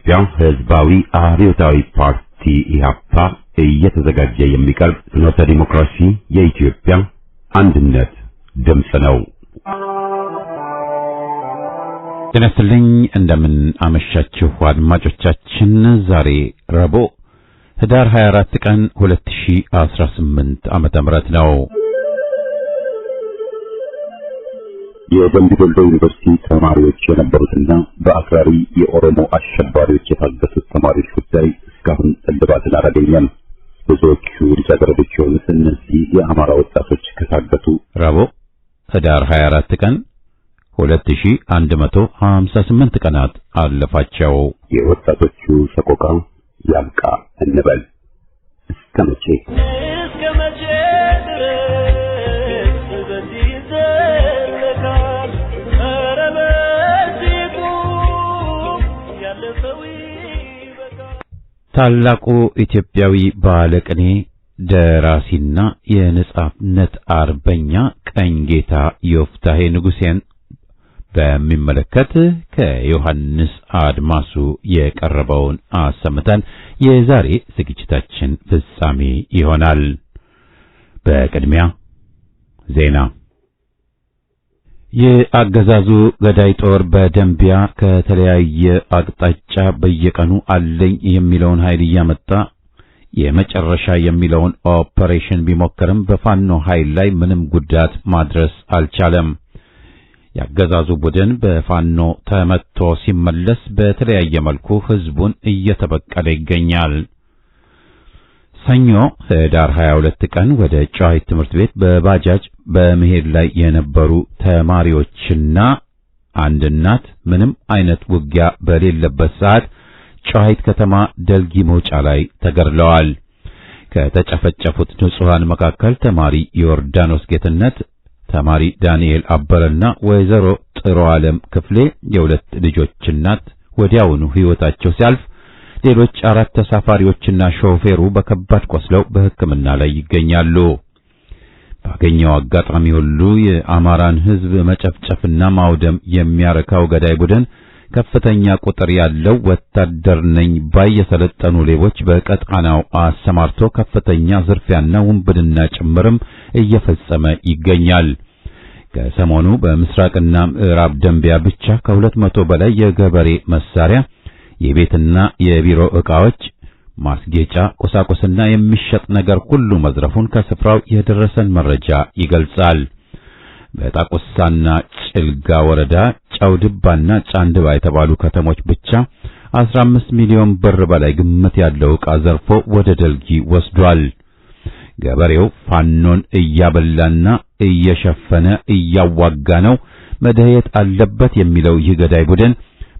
የኢትዮጵያ ሕዝባዊ አብዮታዊ ፓርቲ ኢህአፓ እየተዘጋጀ የሚቀርብ ፍኖተ ዲሞክራሲ የኢትዮጵያ አንድነት ድምፅ ነው። ጤና ይስጥልኝ፣ እንደምን አመሻችሁ አድማጮቻችን። ዛሬ ረቡዕ ህዳር 24 ቀን 2018 ዓመተ ምህረት ነው። የደምቢ ዶሎ ዩኒቨርሲቲ ተማሪዎች የነበሩትና በአክራሪ የኦሮሞ አሸባሪዎች የታገቱት ተማሪዎች ጉዳይ እስካሁን እልባትን አላገኘም። ብዙዎቹ ልጃገረዶች የሆኑት እነዚህ የአማራ ወጣቶች ከታገቱ ረቡዕ ህዳር 24 ቀን 2158 ቀናት አለፋቸው። የወጣቶቹ ሰቆቃ ያብቃ እንበል። እስከ መቼ ታላቁ ኢትዮጵያዊ ባለቅኔ ደራሲና የነጻነት አርበኛ ቀኝጌታ ዮፍታሔ ንጉሴን በሚመለከት ከዮሐንስ አድማሱ የቀረበውን አሰምተን የዛሬ ዝግጅታችን ፍጻሜ ይሆናል። በቅድሚያ ዜና። የአገዛዙ ገዳይ ጦር በደንቢያ ከተለያየ አቅጣጫ በየቀኑ አለኝ የሚለውን ኃይል እያመጣ የመጨረሻ የሚለውን ኦፐሬሽን ቢሞክርም በፋኖ ኃይል ላይ ምንም ጉዳት ማድረስ አልቻለም። የአገዛዙ ቡድን በፋኖ ተመቶ ሲመለስ በተለያየ መልኩ ህዝቡን እየተበቀለ ይገኛል። ሰኞ ህዳር 22 ቀን ወደ ጨዋሂት ትምህርት ቤት በባጃጅ በመሄድ ላይ የነበሩ ተማሪዎችና አንድ እናት ምንም አይነት ውጊያ በሌለበት ሰዓት ጨዋሂት ከተማ ደልጊ መውጫ ላይ ተገድለዋል። ከተጨፈጨፉት ንጹሃን መካከል ተማሪ ዮርዳኖስ ጌትነት፣ ተማሪ ዳንኤል አበረና ወይዘሮ ጥሩ ዓለም ክፍሌ የሁለት ልጆች እናት ወዲያውኑ ህይወታቸው ሲያልፍ ሌሎች 4 ተሳፋሪዎችና ሾፌሩ በከባድ ቆስለው በሕክምና ላይ ይገኛሉ። ባገኘው አጋጣሚ ሁሉ የአማራን ህዝብ መጨፍጨፍና ማውደም የሚያረካው ገዳይ ቡድን ከፍተኛ ቁጥር ያለው ወታደር ነኝ ባይ የሰለጠኑ ሌቦች በቀጣናው አሰማርቶ ከፍተኛ ዝርፊያና ውንብድና ጭምርም እየፈጸመ ይገኛል። ከሰሞኑ በምስራቅና ምዕራብ ደንቢያ ብቻ ከ200 በላይ የገበሬ መሳሪያ፣ የቤትና የቢሮ ዕቃዎች፣ ማስጌጫ ቁሳቁስና የሚሸጥ ነገር ሁሉ መዝረፉን ከስፍራው የደረሰን መረጃ ይገልጻል። በጣቁሳና ጭልጋ ወረዳ ጨውድባና ጫንድባ የተባሉ ከተሞች ብቻ 15 ሚሊዮን ብር በላይ ግምት ያለው ዕቃ ዘርፎ ወደ ደልጊ ወስዷል። ገበሬው ፋኖን እያበላና እየሸፈነ እያዋጋ ነው፣ መደየት አለበት የሚለው ይህ ገዳይ ቡድን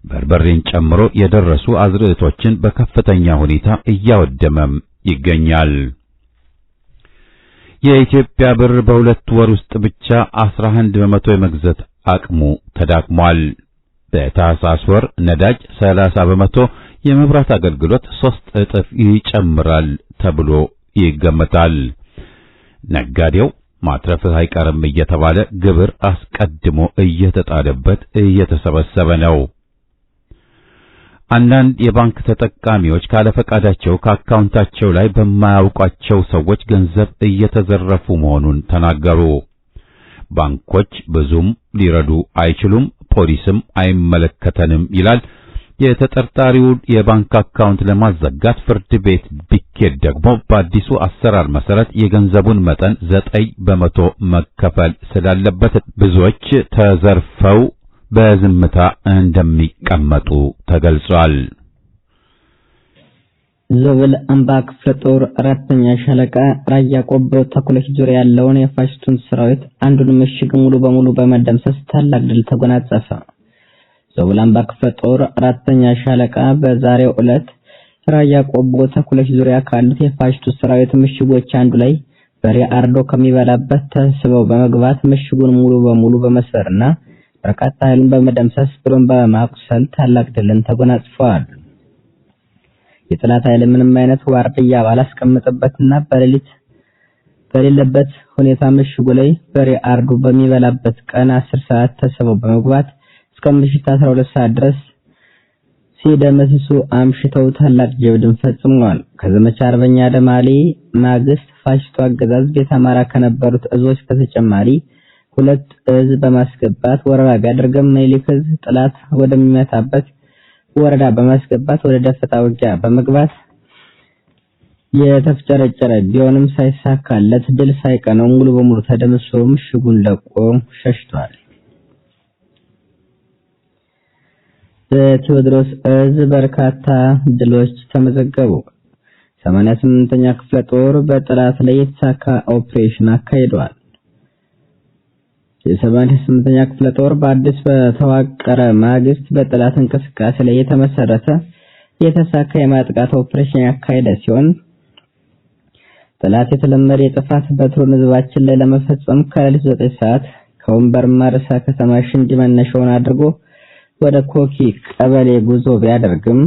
በርበሬን ጨምሮ የደረሱ አዝርዕቶችን በከፍተኛ ሁኔታ እያወደመም ይገኛል። የኢትዮጵያ ብር በሁለት ወር ውስጥ ብቻ 11 በመቶ የመግዛት አቅሙ ተዳክሟል። በታህሳስ ወር ነዳጅ 30 በመቶ፣ የመብራት አገልግሎት 3 እጥፍ ይጨምራል ተብሎ ይገመታል። ነጋዴው ማትረፍህ አይቀርም እየተባለ ግብር አስቀድሞ እየተጣለበት እየተሰበሰበ ነው። አንዳንድ የባንክ ተጠቃሚዎች ካለፈቃዳቸው ከአካውንታቸው ላይ በማያውቋቸው ሰዎች ገንዘብ እየተዘረፉ መሆኑን ተናገሩ። ባንኮች ብዙም ሊረዱ አይችሉም፣ ፖሊስም አይመለከተንም ይላል። የተጠርጣሪውን የባንክ አካውንት ለማዘጋት ፍርድ ቤት ቢኬድ ደግሞ በአዲሱ አሰራር መሰረት የገንዘቡን መጠን 9 በመቶ መከፈል ስላለበት ብዙዎች ተዘርፈው በዝምታ እንደሚቀመጡ ተገልጿል። ዞብል አምባ ክፍለ ጦር 4ኛ ሻለቃ ራያ ቆቦ ተኩለሽ ዙሪያ ያለውን የፋሽስቱን ሰራዊት አንዱን ምሽግ ሙሉ በሙሉ በመደምሰስ ታላቅ ድል ተጎናጸፈ። ዞብል አምባ ክፍለ ጦር 4ኛ ሻለቃ በዛሬው ዕለት ራያ ቆቦ ተኩለሽ ዙሪያ ካሉት የፋሽስቱ ሰራዊት ምሽጎች አንዱ ላይ በሬ አርዶ ከሚበላበት ተስበው በመግባት ምሽጉን ሙሉ በሙሉ በመስበርና በርካታ ኃይልን በመደምሰስ ብሎም በማቁሰል ታላቅ ድልን ተጎናጽፈዋል። የጠላት ኃይል ምንም አይነት ዋርድያ ባላስቀመጠበትና በሌለበት ሁኔታ ምሽጉ ላይ በሬ አርዶ በሚበላበት ቀን 10 ሰዓት ተስበው በመግባት እስከ ምሽት 12 ሰዓት ድረስ ሲደመስሱ አምሽተው ታላቅ ጀብድን ፈጽመዋል። ከዘመቻ አርበኛ አደማሊ ማግስት ፋሽስቱ አገዛዝ ቤተ አማራ ከነበሩት እዞች በተጨማሪ 2 እዝ በማስገባት ወረራ ቢያደርግም ምኒልክ እዝ ጥላት ወደሚመታበት ወረዳ በማስገባት ወደ ደፈጣ ውጊያ በመግባት የተፍጨረጨረ ቢሆንም ሳይሳካለት ድል ሳይቀነው ሙሉ በሙሉ ተደምሶ ምሽጉን ለቆ ሸሽቷል። በቴዎድሮስ እዝ በርካታ ድሎች ተመዘገቡ። 88ኛ ክፍለ ጦር በጠላት ላይ የተሳካ ኦፕሬሽን አካሂዷል። የ88ኛ ክፍለ ጦር በአዲስ በተዋቀረ ማግስት በጠላት እንቅስቃሴ ላይ የተመሰረተ የተሳካ የማጥቃት ኦፕሬሽን ያካሄደ ሲሆን ጠላት የተለመደ የጥፋት በትሩን ህዝባችን ላይ ለመፈጸም ከሌሊት 9 ሰዓት ከወንበርማ ርዕሰ ከተማ ሽንዲ መነሻውን አድርጎ ወደ ኮኪ ቀበሌ ጉዞ ቢያደርግም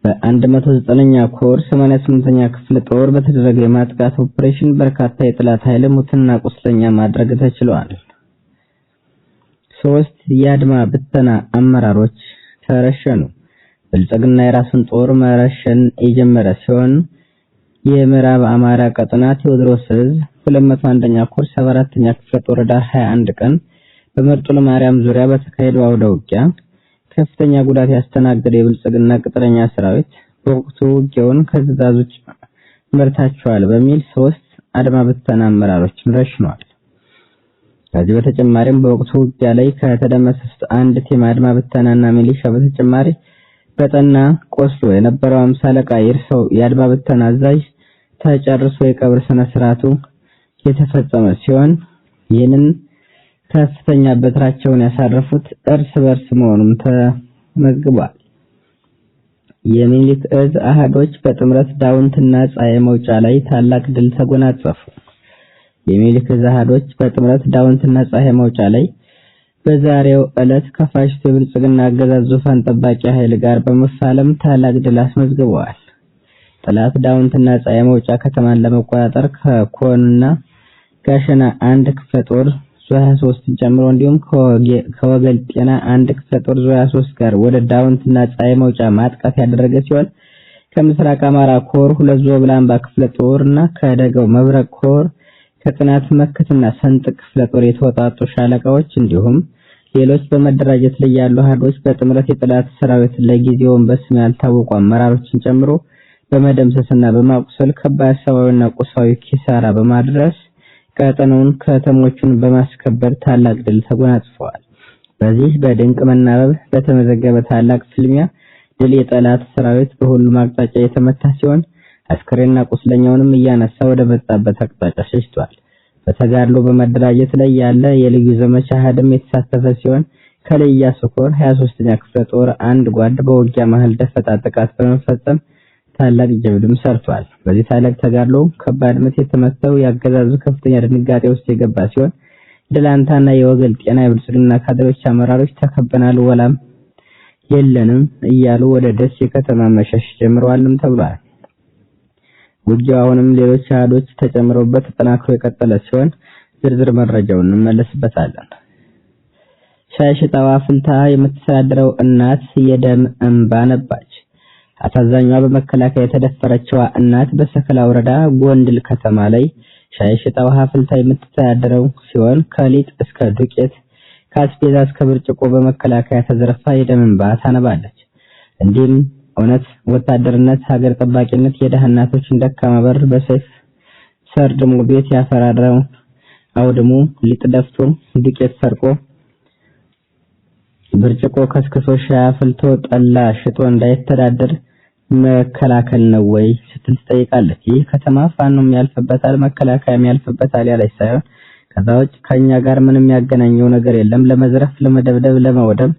በ109ኛ ኮር 88ኛ ክፍለ ጦር በተደረገ የማጥቃት ኦፕሬሽን በርካታ የጠላት ኃይል ሙትና ቁስለኛ ማድረግ ተችሏል። 3 የአድማ ብተና አመራሮች ተረሸኑ። ብልጽግና የራሱን ጦር መረሸን የጀመረ ሲሆን የምዕራብ አማራ ቀጠና ቴዎድሮስ እዝ 201ኛ ኮር 74ኛ ክፍለ ጦር ዳር 21 ቀን በመርጦ ለማርያም ዙሪያ በተካሄደው አውደ ውጊያ ከፍተኛ ጉዳት ያስተናገደ የብልጽግና ቅጥረኛ ሰራዊት በወቅቱ ውጊያውን ከትዕዛዝ ውጭ መርታቸዋል በሚል 3 አድማ ብተና አመራሮችን ረሽኗል። ከዚህ በተጨማሪም በወቅቱ ውጊያ ላይ ከተደመሰሱት አንድ ቲም አድማ ብተናና ሚሊሻ በተጨማሪ በጠና ቆስሎ የነበረው 50 አለቃ ይርሰው የአድማ ብተና አዛዥ ተጨርሶ የቀብር ስነ ስርዓቱ የተፈጸመ ሲሆን ይህንን ከፍተኛ በትራቸውን ያሳረፉት እርስ በርስ መሆኑም ተመዝግቧል። የሚኒሊክ እዝ አሃዶች በጥምረት ዳውንትና ፀሐይ መውጫ ላይ ታላቅ ድል ተጎናጸፉ። የሚኒሊክ እዝ አሃዶች በጥምረት ዳውንትና ፀሐይ መውጫ ላይ በዛሬው ዕለት ከፋሽስቱ የብልጽግና አገዛዝ ዙፋን ጠባቂ ኃይል ጋር በመፋለም ታላቅ ድል አስመዝግበዋል። ጠላት ዳውንትና ፀሐይ መውጫ ከተማን ለመቆጣጠር ከኮንና ጋሸና 1 ክፍለ ጦር ዙ 23 ጨምሮ እንዲሁም ከወገል ጤና 1 ክፍለ ጦር ዙ 23 ጋር ወደ ዳውንትና ፀሐይ መውጫ ማጥቃት ያደረገ ሲሆን ከምስራቅ አማራ ኮር 2 ዞብላምባ ክፍለ ጦርና ከደጋው መብረቅ ኮር ከጥናት መከትና ሰንጥቅ ክፍለ ጦር የተወጣጡ ሻለቃዎች እንዲሁም ሌሎች በመደራጀት ላይ ያሉ አሃዶች በጥምረት የጠላት ሰራዊት ለጊዜውን በስም ያልታወቁ አመራሮችን ጨምሮ በመደምሰስና በማቁሰል ከባድ ሰብአዊና ቁሳዊ ኪሳራ በማድረስ ቀጠናውን ከተሞቹን በማስከበር ታላቅ ድል ተጎናጽፈዋል። በዚህ በድንቅ መናበብ በተመዘገበ ታላቅ ፍልሚያ ድል የጠላት ሰራዊት በሁሉም አቅጣጫ የተመታ ሲሆን አስከሬንና ቁስለኛውንም እያነሳ ወደ መጣበት አቅጣጫ ሸሽቷል። በተጋድሎ በመደራጀት ላይ ያለ የልዩ ዘመቻ አሃድም የተሳተፈ ሲሆን ከለያ ሶኮር 23ኛ ክፍለ ጦር አንድ ጓድ በውጊያ መሃል ደፈጣ ጥቃት በመፈጸም ታላቅ ጀብድም ሰርቷል። በዚህ ታላቅ ተጋድሎ ከባድ ምት የተመታው ያገዛዙ ከፍተኛ ድንጋጤ ውስጥ የገባ ሲሆን ድላንታና የወገል ጤና የብልጽግና ካድሬዎች አመራሮች ተከበናል ወላም የለንም እያሉ ወደ ደሴ ከተማ መሸሽ ጀምረዋልም ተብሏል። ውጊያው አሁንም ሌሎች አሃዶች ተጨምረውበት ተጠናክሮ የቀጠለ ሲሆን ዝርዝር መረጃውን እንመለስበታለን። ሻሽጣዋ ፍልታ የምትተዳደረው እናት የደም እንባ ነባች። አሳዛኟ በመከላከያ የተደፈረችው እናት በሰከላ ወረዳ ጎንድል ከተማ ላይ ሻሽጣዋ ፍልታ የምትተዳደረው ሲሆን ከሊጥ እስከ ዱቄት ከአስቤዛ እስከ ብርጭቆ በመከላከያ ተዘርፋ የደም እንባ ታነባለች። እንዲህም እውነት ወታደርነት፣ ሀገር ጠባቂነት የደሃ እናቶችን ደካማ በር በሰይፍ ሰርድሞ ቤት ያፈራረው አውድሞ ሊጥ ደፍቶ ዱቄት ሰርቆ ብርጭቆ ከስክሶ ሻይ አፍልቶ ጠላ ሽጦ እንዳይተዳደር መከላከል ነው ወይ ስትል ትጠይቃለች። ይህ ከተማ ፋኖም ያልፈበታል መከላከያም ያልፈበታል ያለች ሳይሆን ከዛ ውጭ ከኛ ጋር ምንም ያገናኘው ነገር የለም። ለመዝረፍ፣ ለመደብደብ፣ ለማውደም፣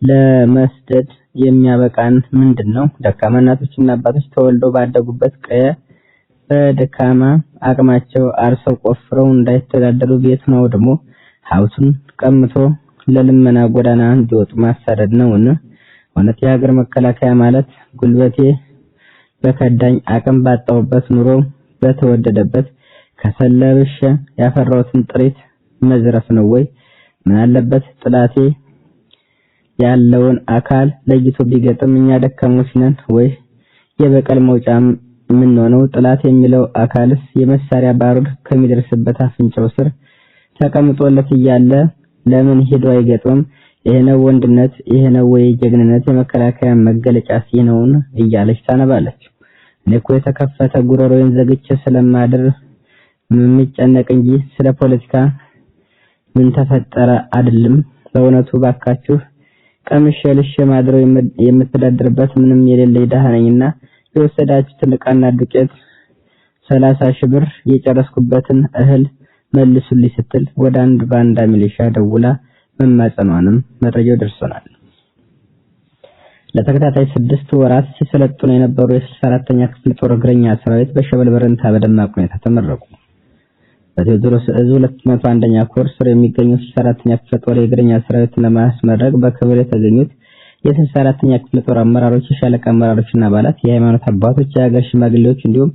ለመስደድ የሚያበቃን ምንድነው? ደካማ እናቶችና አባቶች ተወልደው ባደጉበት ቀየ በደካማ አቅማቸው አርሰው ቆፍረው እንዳይተዳደሩ ቤቱን አውድሞ ሀብቱን ቀምቶ ለልመና ጎዳና እንዲወጡ ማሳደድ ነውና እውነት የሀገር መከላከያ ማለት ጉልበቴ በከዳኝ አቅም ባጣውበት ኑሮ በተወደደበት ከሰለብሽ ያፈራውትን ጥሪት መዝረፍ ነው ወይ? ምን አለበት ጥላቴ ያለውን አካል ለይቶ ቢገጥም እኛ ደካሞች ነን ወይ የበቀል መውጫም የምንሆነው? ጥላት የሚለው አካልስ የመሳሪያ ባሩድ ከሚደርስበት አፍንጫው ስር ተቀምጦለት እያለ ለምን ሄዶ አይገጥምም? ይሄ ነው ወንድነት፣ ይሄ ነው ወይ ጀግንነት? የመከላከያ መገለጫ ሲነውን እያለች ታነባለች። እኔ እኮ የተከፈተ ጉሮሮዬን ዘግቼ ስለማድር ምንጨነቅ እንጂ ስለ ፖለቲካ ምን ተፈጠረ አይደለም። በእውነቱ ባካችሁ ቀምሼ ልሼ ማድረው የምትዳድርበት ምንም የሌለኝ ደሃ ነኝና የወሰዳችሁትን ዕቃና ዱቄት 30 ሺህ ብር የጨረስኩበትን እህል መልሱልኝ ስትል ወደ አንድ ባንዳ ሚሊሻ ደውላ መማጸኗንም መረጃው ደርሶናል። ለተከታታይ 6 ወራት ሲሰለጥኑ የነበሩ የ64ኛ ክፍለ ጦር እግረኛ ሰራዊት በሸበል በረንታ በደማቅ ሁኔታ ተመረቁ። በቴዎድሮስ እዝ 201ኛ ኮር ስር የሚገኙ 64ኛ ክፍለ ጦር የእግረኛ ሰራዊትን ለማስመረቅ በክብር የተገኙት የ64ኛ ክፍለ ጦር አመራሮች፣ የሻለቃ አመራሮችና አባላት፣ የሃይማኖት አባቶች፣ የሀገር ሽማግሌዎች እንዲሁም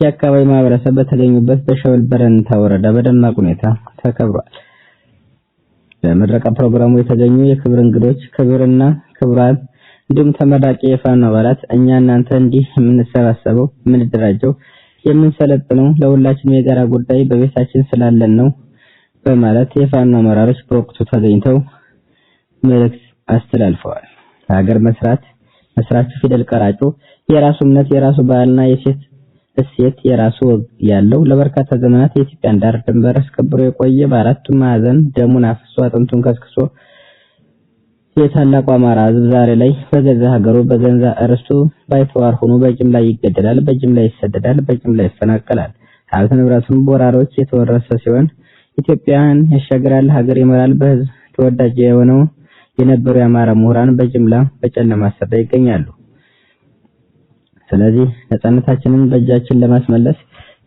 የአካባቢ ማህበረሰብ በተገኙበት በሸበል በረንታ ወረዳ በደማቅ ሁኔታ ተከብሯል። በምረቃ ፕሮግራሙ የተገኙ የክብር እንግዶች፣ ክብርና ክብራን እንዲሁም ተመራቂ የፋኖ አባላት እኛ እናንተ እንዲህ የምንሰባሰበው የምንደራጀው የምንሰለጥነው ለሁላችንም የጋራ ጉዳይ በቤታችን ስላለን ነው በማለት የፋኖ አመራሮች በወቅቱ ተገኝተው መልእክት አስተላልፈዋል። ሀገር መስራቹ ፊደል ቀራጩ የራሱ እምነት የራሱ ባህልና የሴት እሴት የራሱ ያለው ለበርካታ ዘመናት የኢትዮጵያን ዳር ድንበር አስከብሮ የቆየ በአራቱም ማዕዘን ደሙን አፍሶ አጥንቱን ከስክሶ የታላቁ አማራ ሕዝብ ዛሬ ላይ በገዛ ሀገሩ በገዛ እርሱ ባይተዋር ሆኖ በጅምላ ይገደላል፣ በጅምላ ይሰደዳል፣ በጅምላ ይፈናቀላል። ሀብት ንብረቱን በወራሮች የተወረሰ ሲሆን ኢትዮጵያን ያሻግራል፣ ሀገር ይመራል። በህዝብ ተወዳጅ የሆነው የነበሩ የአማራ ምሁራን በጅምላ በጨለማ ስር ይገኛሉ። ስለዚህ ነፃነታችንን በእጃችን ለማስመለስ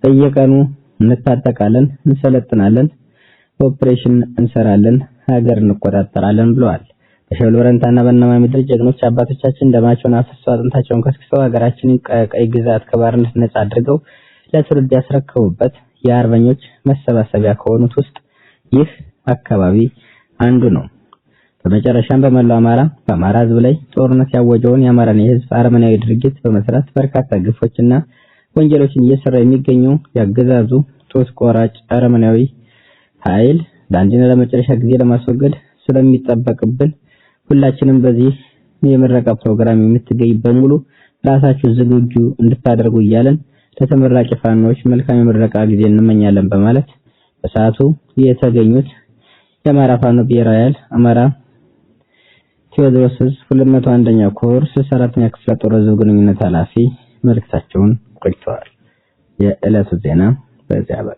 በየቀኑ እንታጠቃለን፣ እንሰለጥናለን፣ ኦፕሬሽን እንሰራለን፣ ሀገር እንቆጣጠራለን ብለዋል። በሸበል በረንታና በእነማ ምድር ጀግኖች አባቶቻችን ደማቸውን አፍስሰው አጥንታቸውን ከስክሰው ሀገራችንን ቀይ ግዛት ከባርነት ነፃ አድርገው ለትውልድ ያስረከቡበት የአርበኞች መሰባሰቢያ ከሆኑት ውስጥ ይህ አካባቢ አንዱ ነው። በመጨረሻም በመላው በአማራ ህዝብ ላይ ጦርነት ያወጀውን የአማራን የህዝብ አረመናዊ ድርጊት በመስራት በርካታ ግፎችና ወንጀሎችን እየሰራ የሚገኘው ያገዛዙ ጦስ ቆራጭ አረመናዊ ኃይል ለአንድና ለመጨረሻ ጊዜ ለማስወገድ ስለሚጠበቅብን ሁላችንም በዚህ የምረቃ ፕሮግራም የምትገኙ በሙሉ ራሳችሁ ዝግጁ እንድታደርጉ እያለን ለተመራቂ ፋኖች መልካም የምረቃ ጊዜ እንመኛለን በማለት በሰዓቱ የተገኙት የአማራ ፋኖ ብሔራዊ ኃይል አማራ ቴዎድሮስ 201ኛ ኮር 64ኛ ክፍለ ጦር ህዝብ ግንኙነት ኃላፊ መልእክታቸውን ቆይተዋል። የዕለቱ ዜና በዚያ በቃ።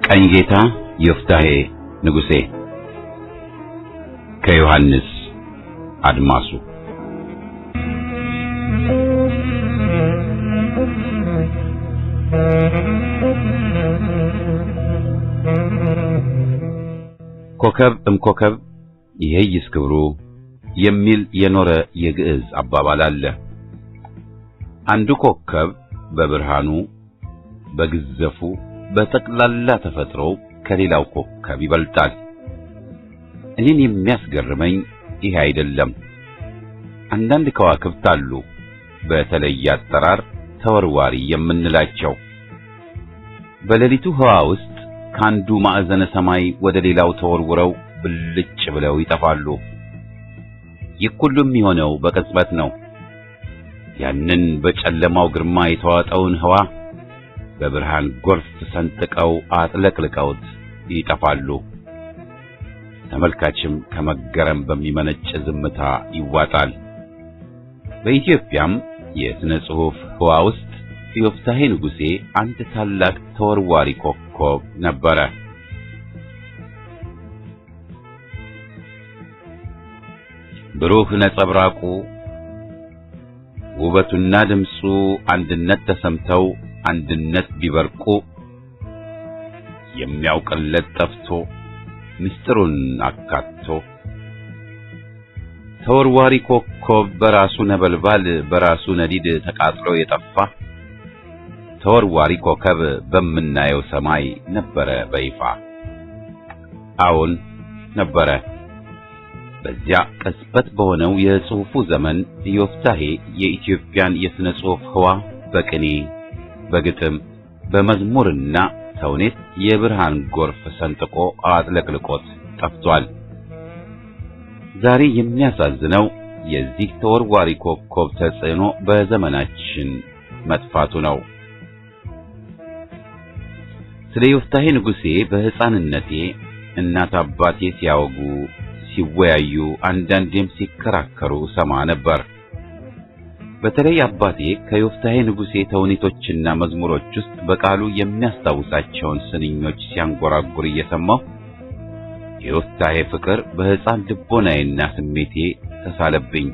ቀኝጌታ ዮፍታሔ ንጉሴ ከዮሐንስ አድማሱ። ኮከብ እምኮከብ ይሄይስ ክብሩ የሚል የኖረ የግዕዝ አባባል አለ። አንዱ ኮከብ በብርሃኑ በግዘፉ በጠቅላላ ተፈጥሮ ከሌላው ኮከብ ይበልጣል። እኔን የሚያስገርመኝ ይሄ አይደለም። አንዳንድ ከዋክብት አሉ በተለየ አጠራር ተወርዋሪ የምንላቸው በሌሊቱ ህዋ ውስጥ ካንዱ ማዕዘነ ሰማይ ወደ ሌላው ተወርውረው ብልጭ ብለው ይጠፋሉ። ይህ ሁሉ የሚሆነው በቅጽበት ነው። ያንን በጨለማው ግርማ የተዋጠውን ህዋ በብርሃን ጎርፍ ሰንጥቀው አጥለቅልቀውት ይጠፋሉ። ተመልካችም ከመገረም በሚመነጭ ዝምታ ይዋጣል። በኢትዮጵያም የሥነ ጽሑፍ ህዋ ውስጥ ዮፍታሔ ንጉሴ አንድ ታላቅ ተወርዋሪ ኮከብ ነበረ። ብሩህ ነጸብራቁ ውበቱና ድምፁ አንድነት ተሰምተው አንድነት ቢበርቁ የሚያውቅለት ጠፍቶ ምስጢሩን አካቶ ተወርዋሪ ኮከብ በራሱ ነበልባል በራሱ ነዲድ ተቃጥሎ የጠፋ ተወርዋሪ ኮከብ በምናየው ሰማይ ነበረ በይፋ። አዎን ነበረ። በዚያ ቅጽበት በሆነው የጽሑፉ ዘመን ዮፍታሔ የኢትዮጵያን የሥነ ጽሑፍ ህዋ በቅኔ በግጥም በመዝሙርና ተውኔት የብርሃን ጎርፍ ሰንጥቆ አጥለቅልቆት ጠፍቷል። ዛሬ የሚያሳዝነው የዚህ ተወርዋሪ ኮከብ ተጽዕኖ በዘመናችን መጥፋቱ ነው። ስለ ዮፍታሔ ንጉሴ በሕፃንነቴ እናት አባቴ ሲያወጉ ሲወያዩ አንዳንዴም ሲከራከሩ ሰማ ነበር። በተለይ አባቴ ከዮፍታሔ ንጉሴ ተውኔቶችና መዝሙሮች ውስጥ በቃሉ የሚያስታውሳቸውን ስንኞች ሲያንጎራጉር እየሰማሁ የዮፍታሔ ፍቅር በሕፃን ልቦናዬና ስሜቴ ተሳለብኝ።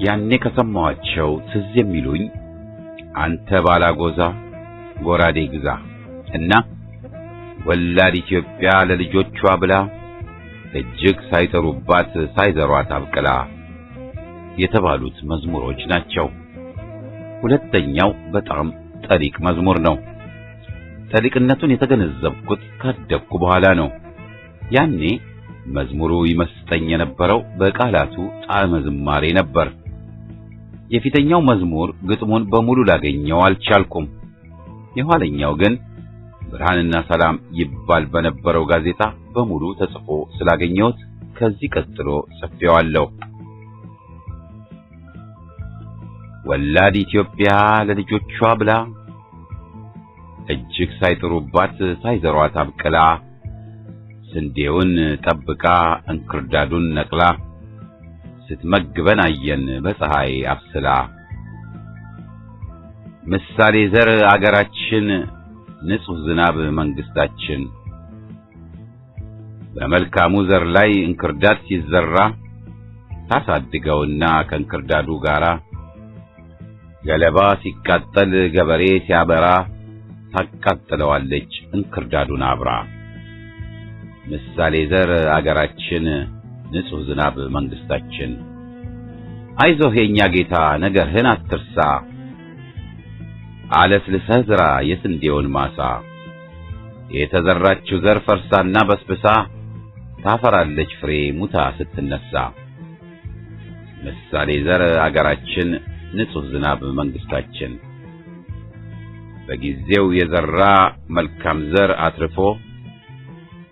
ያኔ ከሰማኋቸው ትዝ የሚሉኝ አንተ ባላጎዛ ጎራዴ ግዛ እና ወላድ ኢትዮጵያ ለልጆቿ ብላ እጅግ ሳይጠሩባት ሳይዘሯት አብቅላ የተባሉት መዝሙሮች ናቸው። ሁለተኛው በጣም ጠሊቅ መዝሙር ነው። ጠሊቅነቱን የተገነዘብኩት ካደግኩ በኋላ ነው። ያኔ መዝሙሩ ይመስጠኝ የነበረው በቃላቱ ጣዕመ ዝማሬ ነበር። የፊተኛው መዝሙር ግጥሙን በሙሉ ላገኘው አልቻልኩም። የኋለኛው ግን ብርሃንና ሰላም ይባል በነበረው ጋዜጣ በሙሉ ተጽፎ ስላገኘሁት ከዚህ ቀጥሎ ጽፌዋለሁ። ወላድ ኢትዮጵያ ለልጆቿ ብላ እጅግ ሳይጥሩባት ሳይዘሯት አብቅላ ስንዴውን ጠብቃ እንክርዳዱን ነቅላ ስትመግበን አየን በፀሐይ አብስላ። ምሳሌ ዘር አገራችን ንጹህ ዝናብ መንግስታችን በመልካሙ ዘር ላይ እንክርዳድ ሲዘራ ታሳድገውና ከእንክርዳዱ ጋራ ገለባ ሲቃጠል ገበሬ ሲያበራ ታቃጥለዋለች እንክርዳዱን አብራ። ምሳሌ ዘር አገራችን ንጹህ ዝናብ መንግስታችን አይዞህ የኛ ጌታ ነገርህን አትርሳ አለስልሰህ ዝራ የስንዴውን ማሳ የተዘራችው ዘር ፈርሳና በስብሳ ታፈራለች ፍሬ ሙታ ስትነሳ። ምሳሌ ዘር አገራችን ንጹህ ዝናብ መንግስታችን በጊዜው የዘራ መልካም ዘር አትርፎ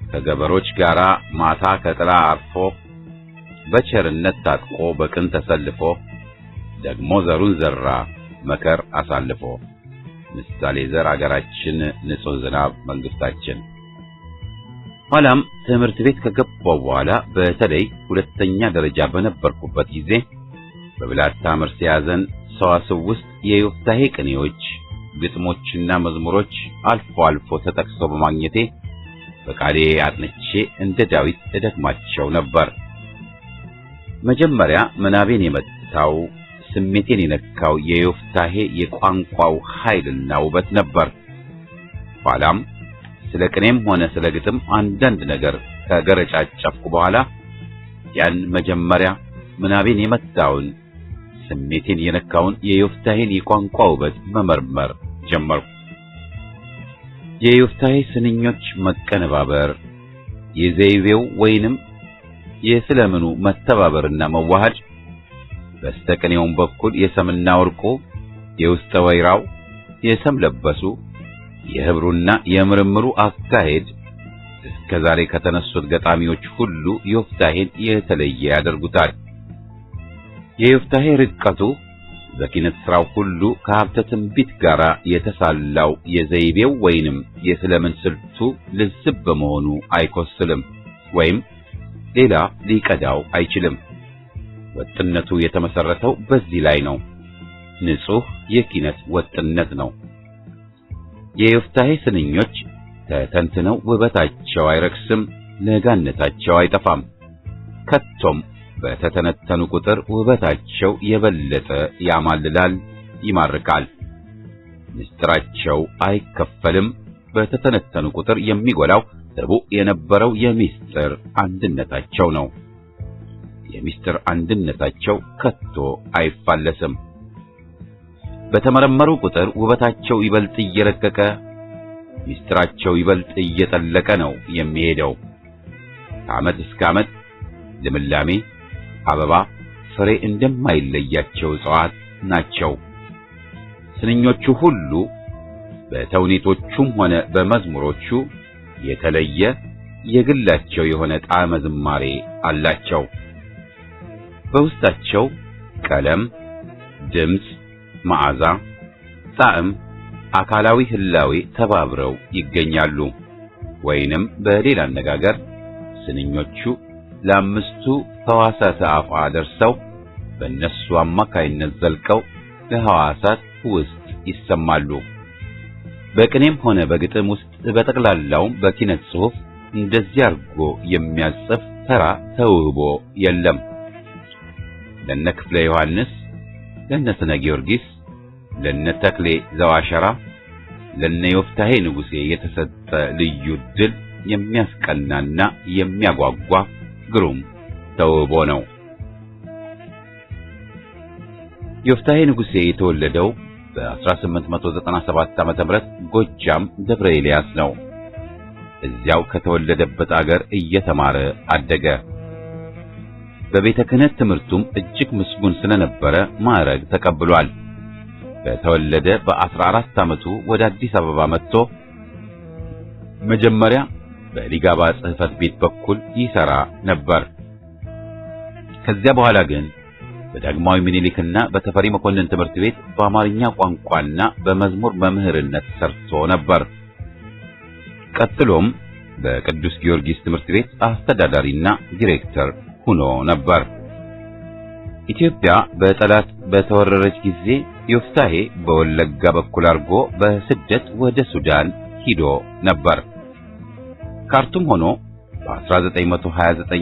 ከገበሮች ጋራ ማታ ከጥላ አርፎ በቸርነት ታጥቆ በቅን ተሰልፎ ደግሞ ዘሩን ዘራ መከር አሳልፎ። ምሳሌ ዘር አገራችን ንጹህ ዝናብ መንግስታችን። ኋላም ትምህርት ቤት ከገባው በኋላ በተለይ ሁለተኛ ደረጃ በነበርኩበት ጊዜ በብላታ መርሴ ያዘን ሰዋስው ውስጥ የዮፍታሔ ቅኔዎች ግጥሞችና መዝሙሮች አልፎ አልፎ ተጠቅሰው በማግኘቴ በቃሌ አጥንቼ እንደ ዳዊት እደግማቸው ነበር። መጀመሪያ ምናቤን የመታው ስሜቴን የነካው የዮፍታሔ የቋንቋው ኃይልና ውበት ነበር። ኋላም ስለ ቅኔም ሆነ ስለ ግጥም አንዳንድ ነገር ከገረጫጨፍኩ በኋላ ያን መጀመሪያ ምናቤን የመታውን ስሜቴን የነካውን የዮፍታሔን የቋንቋ ውበት መመርመር ጀመርኩ። የዮፍታሔ ስንኞች መቀነባበር፣ የዘይቤው ወይንም የስለምኑ መተባበርና መዋሃድ፣ በስተቀኔውም በኩል የሰምና ወርቁ፣ የውስጠ ወይራው፣ የሰም ለበሱ፣ የህብሩና የምርምሩ አካሄድ እስከዛሬ ከተነሱት ገጣሚዎች ሁሉ ዮፍታሔን የተለየ ያደርጉታል። የዮፍታሔ ርቀቱ በኪነት ስራው ሁሉ ከሀብተ ትንቢት ጋር የተሳላው የዘይቤው ወይንም የስለምን ስልቱ ልዝብ በመሆኑ አይኮስልም ወይም ሌላ ሊቀዳው አይችልም። ወጥነቱ የተመሰረተው በዚህ ላይ ነው። ንጹህ የኪነት ወጥነት ነው። የዮፍታሔ ስንኞች ተተንትነው ውበታቸው አይረክስም፣ ለጋነታቸው አይጠፋም። ከቶም በተተነተኑ ቁጥር ውበታቸው የበለጠ ያማልላል፣ ይማርካል። ምስጢራቸው አይከፈልም። በተተነተኑ ቁጥር የሚጎላው ጥቡዕ የነበረው የምስጢር አንድነታቸው ነው። የምስጢር አንድነታቸው ከቶ አይፋለስም። በተመረመሩ ቁጥር ውበታቸው ይበልጥ እየረቀቀ ምስጢራቸው ይበልጥ እየጠለቀ ነው የሚሄደው። ከዓመት እስከ ዓመት ልምላሜ፣ አበባ፣ ፍሬ እንደማይለያቸው እጽዋት ናቸው። ስንኞቹ ሁሉ በተውኔቶቹም ሆነ በመዝሙሮቹ የተለየ የግላቸው የሆነ ጣዕመ ዝማሬ አላቸው። በውስጣቸው ቀለም፣ ድምፅ፣ መዓዛ፣ ጣዕም፣ አካላዊ ህላዌ ተባብረው ይገኛሉ። ወይንም በሌላ አነጋገር ስንኞቹ ለአምስቱ ሕዋሳት አፋ ደርሰው በእነሱ አማካይነት ዘልቀው ለሕዋሳት ውስጥ ይሰማሉ። በቅኔም ሆነ በግጥም ውስጥ በጠቅላላውም በኪነት ጽሑፍ እንደዚህ አድርጎ የሚያጽፍ ተራ ተውህቦ የለም። ለነ ክፍለ ዮሐንስ፣ ለነ ስነ ጊዮርጊስ፣ ለነ ተክሌ ዘዋሸራ፣ ለነ ዮፍታሔ ንጉሴ የተሰጠ ልዩ ድል የሚያስቀናና የሚያጓጓ ግሩም ተውህቦ ነው። ዮፍታሔ ንጉሴ የተወለደው በ1897 ዓመተ ምህረት ጎጃም ደብረ ኤልያስ ነው። እዚያው ከተወለደበት አገር እየተማረ አደገ። በቤተ ክህነት ትምህርቱም እጅግ ምስጉን ስለነበረ ማዕረግ ተቀብሏል። በተወለደ በ14 ዓመቱ ወደ አዲስ አበባ መጥቶ መጀመሪያ በሊጋባ ጽሕፈት ቤት በኩል ይሰራ ነበር። ከዚያ በኋላ ግን በዳግማዊ ምኒልክና በተፈሪ መኮንን ትምህርት ቤት በአማርኛ ቋንቋና በመዝሙር መምህርነት ሰርቶ ነበር። ቀጥሎም በቅዱስ ጊዮርጊስ ትምህርት ቤት አስተዳዳሪና ዲሬክተር ሆኖ ነበር። ኢትዮጵያ በጠላት በተወረረች ጊዜ ዮፍታሔ በወለጋ በኩል አድርጎ በስደት ወደ ሱዳን ሂዶ ነበር። ካርቱም ሆኖ በ1929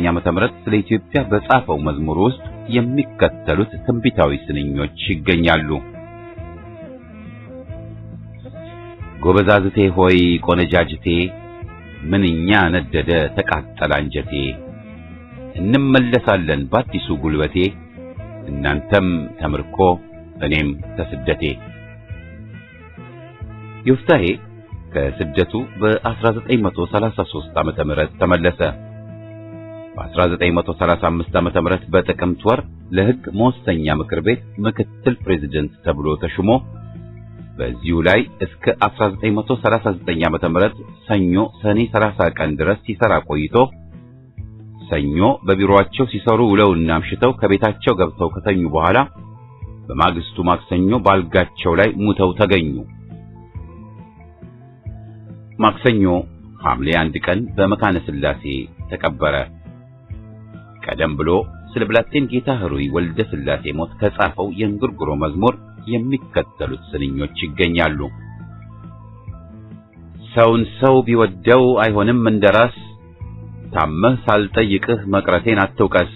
ዓመተ ምህረት ስለ ኢትዮጵያ በጻፈው መዝሙር ውስጥ የሚከተሉት ትንቢታዊ ስንኞች ይገኛሉ። ጎበዛዝቴ ሆይ ቆነጃጅቴ፣ ምንኛ ነደደ ተቃጠለ አንጀቴ፣ እንመለሳለን በአዲሱ ጉልበቴ፣ እናንተም ተምርኮ እኔም ከስደቴ። ዮፍታሔ ከስደቱ በ1933 ዓመተ ምህረት ተመለሰ። በ1935 ዓመተ ምህረት በጥቅምት ወር ለሕግ መወሰኛ ምክር ቤት ምክትል ፕሬዝዳንት ተብሎ ተሹሞ በዚሁ ላይ እስከ 1939 ዓመተ ምህረት ሰኞ ሰኔ 30 ቀን ድረስ ሲሰራ ቆይቶ ሰኞ በቢሮአቸው ሲሰሩ ውለውና አምሽተው ከቤታቸው ገብተው ከተኙ በኋላ በማግስቱ ማክሰኞ ባልጋቸው ላይ ሙተው ተገኙ። ማክሰኞ ሐምሌ 1 ቀን በመካነ ሥላሴ ተቀበረ። ቀደም ብሎ ስለ ብላቴን ጌታ ኅሩይ ወልደ ሥላሴ ሞት ከጻፈው የእንጉርጉሮ መዝሙር የሚከተሉት ስንኞች ይገኛሉ። ሰውን ሰው ቢወደው አይሆንም እንደራስ፣ ታመህ ሳልጠይቅህ መቅረቴን አትውቀስ፣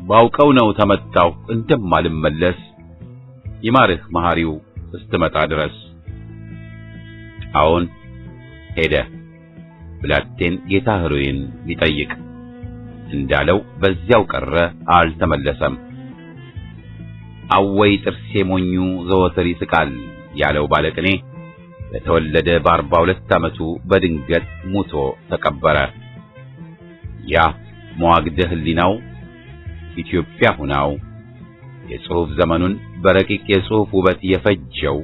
ባውቀው ነው ተመታሁ እንደማልመለስ፣ ይማርህ መሐሪው እስትመጣ ድረስ። አዎን ሄደ ብላቴን ጌታ ኅሩይን ሊጠይቅ፣ እንዳለው በዚያው ቀረ አልተመለሰም። አወይ ጥርሴ ሞኙ ዘወትር ይስቃል ያለው ባለቅኔ በተወለደ በ42 ዓመቱ በድንገት ሙቶ ተቀበረ። ያ መዋግደ ሕሊናው ኢትዮጵያ ሁናው የጽሑፍ ዘመኑን በረቂቅ የጽሑፍ ውበት የፈጀው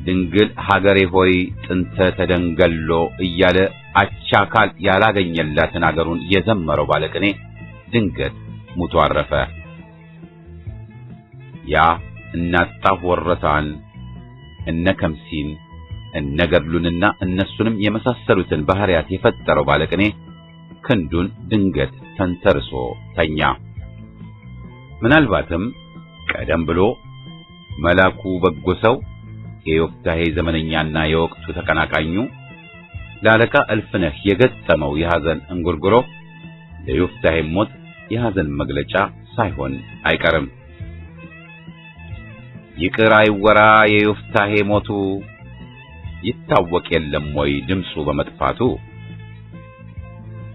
ድንግል ሀገሬ ሆይ ጥንተ ተደንገሎ እያለ አቻካል ያላገኘላትን አገሩን የዘመረው ባለቅኔ ድንገት ሙቶ አረፈ። ያ እናጣሁ ወረታን እነ ከምሲን እነ ገድሉንና እነሱንም የመሳሰሉትን ባህሪያት የፈጠረው ባለቅኔ ክንዱን ድንገት ተንተርሶ ተኛ። ምናልባትም ቀደም ብሎ መላኩ በጎ ሰው የዮፍታሔ ዘመነኛና የወቅቱ ተቀናቃኙ ለአለቃ እልፍነህ የገጠመው የሐዘን እንጉርጉሮ ለዮፍታሔ ሞት የሐዘን መግለጫ ሳይሆን አይቀርም። ይቅር አይወራ የዮፍታሔ ሞቱ ይታወቅ የለም ወይ ድምፁ በመጥፋቱ።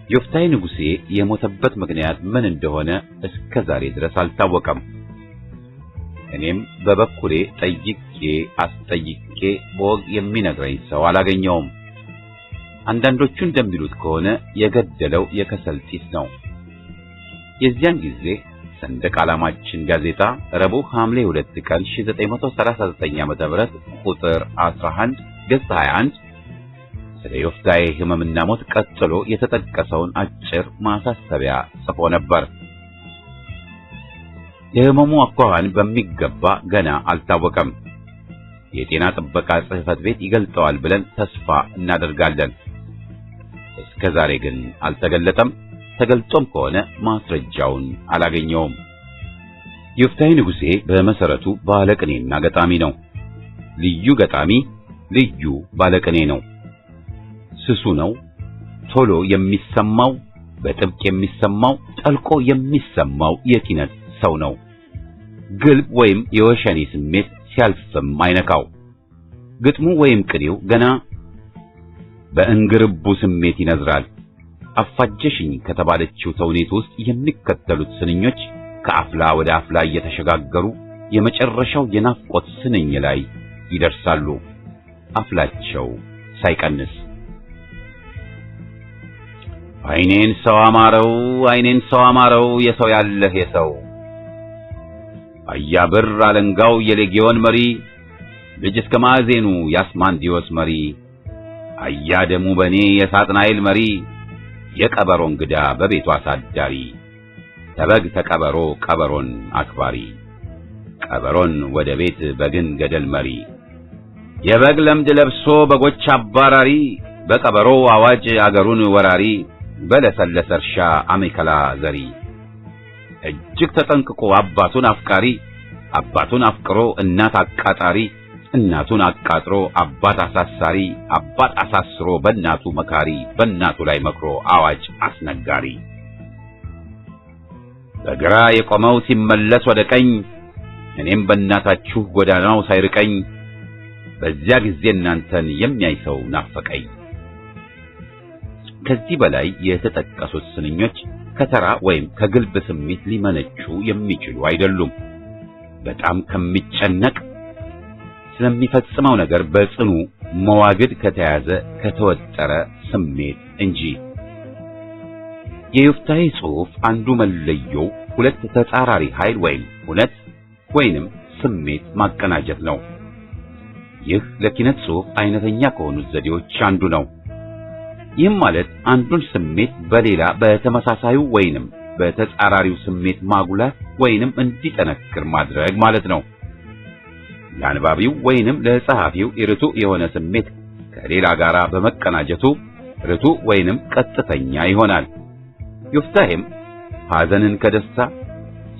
ዮፍታሔ ንጉሴ የሞተበት ምክንያት ምን እንደሆነ እስከ ዛሬ ድረስ አልታወቀም። እኔም በበኩሌ ጠይቄ አስጠይቄ በወግ የሚነግረኝ ሰው አላገኘውም። አንዳንዶቹ እንደሚሉት ከሆነ የገደለው የከሰል ጢስ ነው። የዚያን ጊዜ ሰንደቅ ዓላማችን ጋዜጣ ረቡዕ ሐምሌ 2 ቀን 1939 ዓ.ም ቁጥር 11 ገጽ 21 ስለ ዮፍታሔ ሕመምና ሞት ቀጥሎ የተጠቀሰውን አጭር ማሳሰቢያ ጽፎ ነበር። የሕመሙ አኳኋን በሚገባ ገና አልታወቀም። የጤና ጥበቃ ጽሕፈት ቤት ይገልጠዋል ብለን ተስፋ እናደርጋለን። እስከ ዛሬ ግን አልተገለጠም። ተገልጦም ከሆነ ማስረጃውን አላገኘውም። ዮፍታሔ ንጉሴ በመሰረቱ ባለቅኔና ገጣሚ ነው። ልዩ ገጣሚ፣ ልዩ ባለቅኔ ነው። ስሱ ነው። ቶሎ የሚሰማው፣ በጥብቅ የሚሰማው፣ ጠልቆ የሚሰማው የኪነት ሰው ነው። ግልብ ወይም የወሸኔ ስሜት ሲያልፍም አይነካው። ግጥሙ ወይም ቅኔው ገና በእንግርቡ ስሜት ይነዝራል። አፋጀሽኝ ከተባለችው ተውኔት ውስጥ የሚከተሉት ስንኞች ከአፍላ ወደ አፍላ እየተሸጋገሩ የመጨረሻው የናፍቆት ስንኝ ላይ ይደርሳሉ፣ አፍላቸው ሳይቀንስ። አይኔን ሰው አማረው፣ አይኔን ሰው አማረው፣ የሰው ያለህ የሰው አያብር አለንጋው የሌጊዮን መሪ፣ ልጅ እስከ ማዕዜኑ የአስማንዲዮስ መሪ፣ አያደሙ በኔ የሳጥናኤል መሪ፣ የቀበሮ እንግዳ በቤቱ አሳዳሪ፣ ተበግ ተቀበሮ ቀበሮን አክባሪ፣ ቀበሮን ወደ ቤት በግን ገደል መሪ፣ የበግ ለምድ ለብሶ በጎች አባራሪ፣ በቀበሮ አዋጅ አገሩን ወራሪ፣ በለሰለሰ እርሻ አሜከላ ዘሪ፣ እጅግ ተጠንቅቆ አባቱን አፍቃሪ፣ አባቱን አፍቅሮ እናት አቃጣሪ፣ እናቱን አቃጥሮ አባት አሳሳሪ፣ አባት አሳስሮ በእናቱ መካሪ፣ በእናቱ ላይ መክሮ አዋጅ አስነጋሪ፣ በግራ የቆመው ሲመለስ ወደ ቀኝ፣ እኔም በእናታችሁ ጎዳናው ሳይርቀኝ፣ በዚያ ጊዜ እናንተን የሚያይ ሰው ናፈቀኝ። ከዚህ በላይ የተጠቀሱት ስንኞች ከተራ ወይም ከግልብ ስሜት ሊመነጩ የሚችሉ አይደሉም። በጣም ከሚጨነቅ ስለሚፈጽመው ነገር በጽኑ መዋግድ ከተያዘ ከተወጠረ ስሜት እንጂ። የዮፍታሔ ጽሑፍ አንዱ መለየው ሁለት ተጻራሪ ኃይል ወይም ሁለት ወይንም ስሜት ማቀናጀት ነው። ይህ ለኪነት ጽሑፍ አይነተኛ ከሆኑት ዘዴዎች አንዱ ነው። ይህም ማለት አንዱን ስሜት በሌላ በተመሳሳዩ ወይንም በተጻራሪው ስሜት ማጉላት ወይንም እንዲጠነክር ማድረግ ማለት ነው። ለአንባቢው ወይንም ለጸሐፊው ርቱዕ የሆነ ስሜት ከሌላ ጋር በመቀናጀቱ ርቱዕ ወይንም ቀጥተኛ ይሆናል። ዮፍታሔም ሐዘንን ከደስታ፣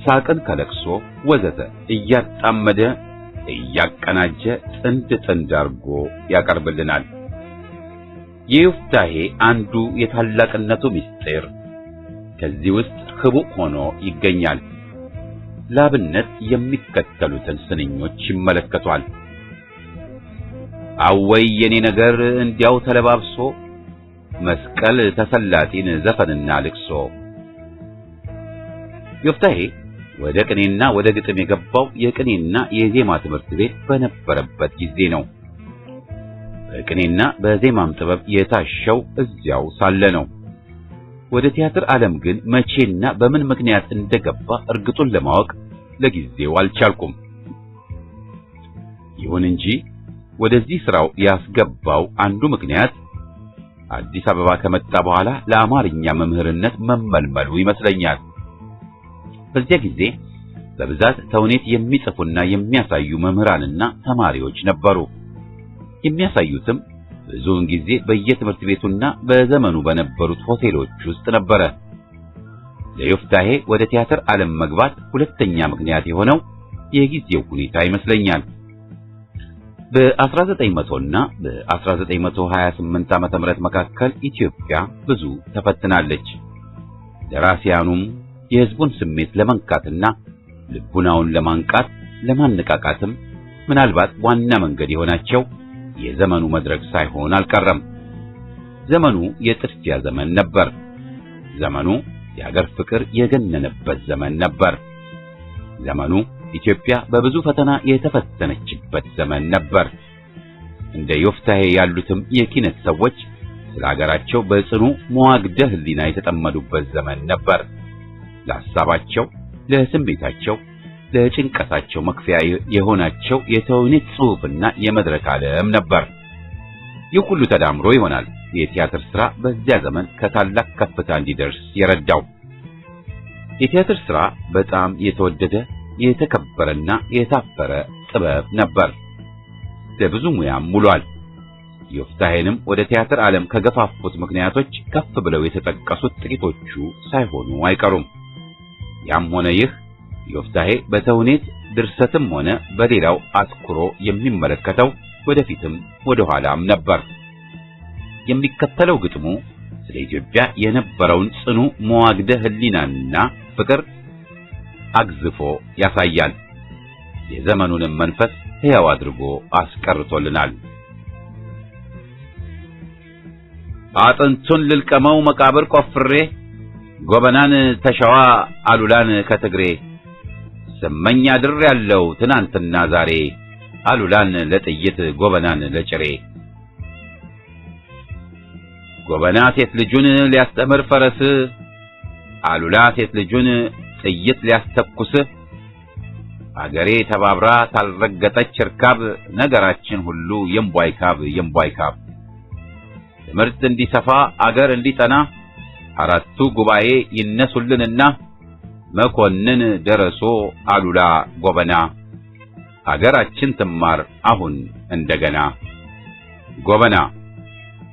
ሳቅን ከለቅሶ ወዘተ እያጣመደ እያቀናጀ ጥንድ ጥንድ አድርጎ ያቀርብልናል። የዮፍታሔ አንዱ የታላቅነቱ ምስጢር ከዚህ ውስጥ ህቡዕ ሆኖ ይገኛል። ላብነት የሚከተሉትን ስንኞች ይመለከቷል። አወይ የኔ ነገር እንዲያው ተለባብሶ፣ መስቀል ተሰላጢን ዘፈንና ልቅሶ። ዮፍታሔ ወደ ቅኔና ወደ ግጥም የገባው የቅኔና የዜማ ትምህርት ቤት በነበረበት ጊዜ ነው። በቅኔና በዜማም ጥበብ የታሸው እዚያው ሳለ ነው። ወደ ቲያትር ዓለም ግን መቼና በምን ምክንያት እንደገባ እርግጡን ለማወቅ ለጊዜው አልቻልኩም። ይሁን እንጂ ወደዚህ ስራው ያስገባው አንዱ ምክንያት አዲስ አበባ ከመጣ በኋላ ለአማርኛ መምህርነት መመልመሉ ይመስለኛል። በዚያ ጊዜ በብዛት ተውኔት የሚጽፉና የሚያሳዩ መምህራንና ተማሪዎች ነበሩ። የሚያሳዩትም ብዙውን ጊዜ በየትምህርት ቤቱና በዘመኑ በነበሩት ሆቴሎች ውስጥ ነበረ። ለዮፍታሔ ወደ ቲያትር ዓለም መግባት ሁለተኛ ምክንያት የሆነው የጊዜው ሁኔታ ይመስለኛል። በ1900 እና በ1928 ዓመተ ምህረት መካከል ኢትዮጵያ ብዙ ተፈትናለች። ደራሲያኑም የሕዝቡን ስሜት ለመንካትና ልቡናውን ለማንቃት ለማነቃቃትም ምናልባት ዋና መንገድ የሆናቸው የዘመኑ መድረክ ሳይሆን አልቀረም። ዘመኑ የጥድፊያ ዘመን ነበር። ዘመኑ የሀገር ፍቅር የገነነበት ዘመን ነበር። ዘመኑ ኢትዮጵያ በብዙ ፈተና የተፈተነችበት ዘመን ነበር። እንደ ዮፍታሔ ያሉትም የኪነት ሰዎች ስለ ሀገራቸው በጽኑ መዋግደ ሕሊና የተጠመዱበት ዘመን ነበር። ለሐሳባቸው፣ ለስሜታቸው፣ ለጭንቀታቸው መክፈያ የሆናቸው የተውኔት ጽሑፍና የመድረክ ዓለም ነበር። ይህ ሁሉ ተዳምሮ ይሆናል የቲያትር ሥራ በዚያ ዘመን ከታላቅ ከፍታ እንዲደርስ የረዳው። የቲያትር ሥራ በጣም የተወደደ የተከበረና የታፈረ ጥበብ ነበር። ለብዙ ሙያም ውሏል። ዮፍታሔንም ወደ ቲያትር ዓለም ከገፋፉት ምክንያቶች ከፍ ብለው የተጠቀሱት ጥቂቶቹ ሳይሆኑ አይቀሩም። ያም ሆነ ይህ ዮፍታሔ በተውኔት ድርሰትም ሆነ በሌላው አትኩሮ የሚመለከተው ወደፊትም ወደ ኋላም ነበር። የሚከተለው ግጥሙ ስለ ኢትዮጵያ የነበረውን ጽኑ መዋግደ ሕሊናና ፍቅር አግዝፎ ያሳያል። የዘመኑንም መንፈስ ሕያው አድርጎ አስቀርቶልናል። አጥንቱን ልልቀመው መቃብር ቆፍሬ ጎበናን ተሸዋ አሉላን ከትግሬ ስመኛ ድር ያለው ትናንትና ዛሬ አሉላን ለጥይት ጎበናን ለጭሬ ጎበና ሴት ልጁን ሊያስተምር ፈረስ አሉላ ሴት ልጁን ጥይት ሊያስተኩስ አገሬ ተባብራ ታልረገጠች እርካብ ነገራችን ሁሉ የምቧይካብ የምቧይካብ ትምህርት እንዲሰፋ አገር እንዲጠና አራቱ ጉባኤ ይነሱልንና መኮንን ደረሶ አሉላ ጎበና አገራችን ትማር አሁን እንደገና ጎበና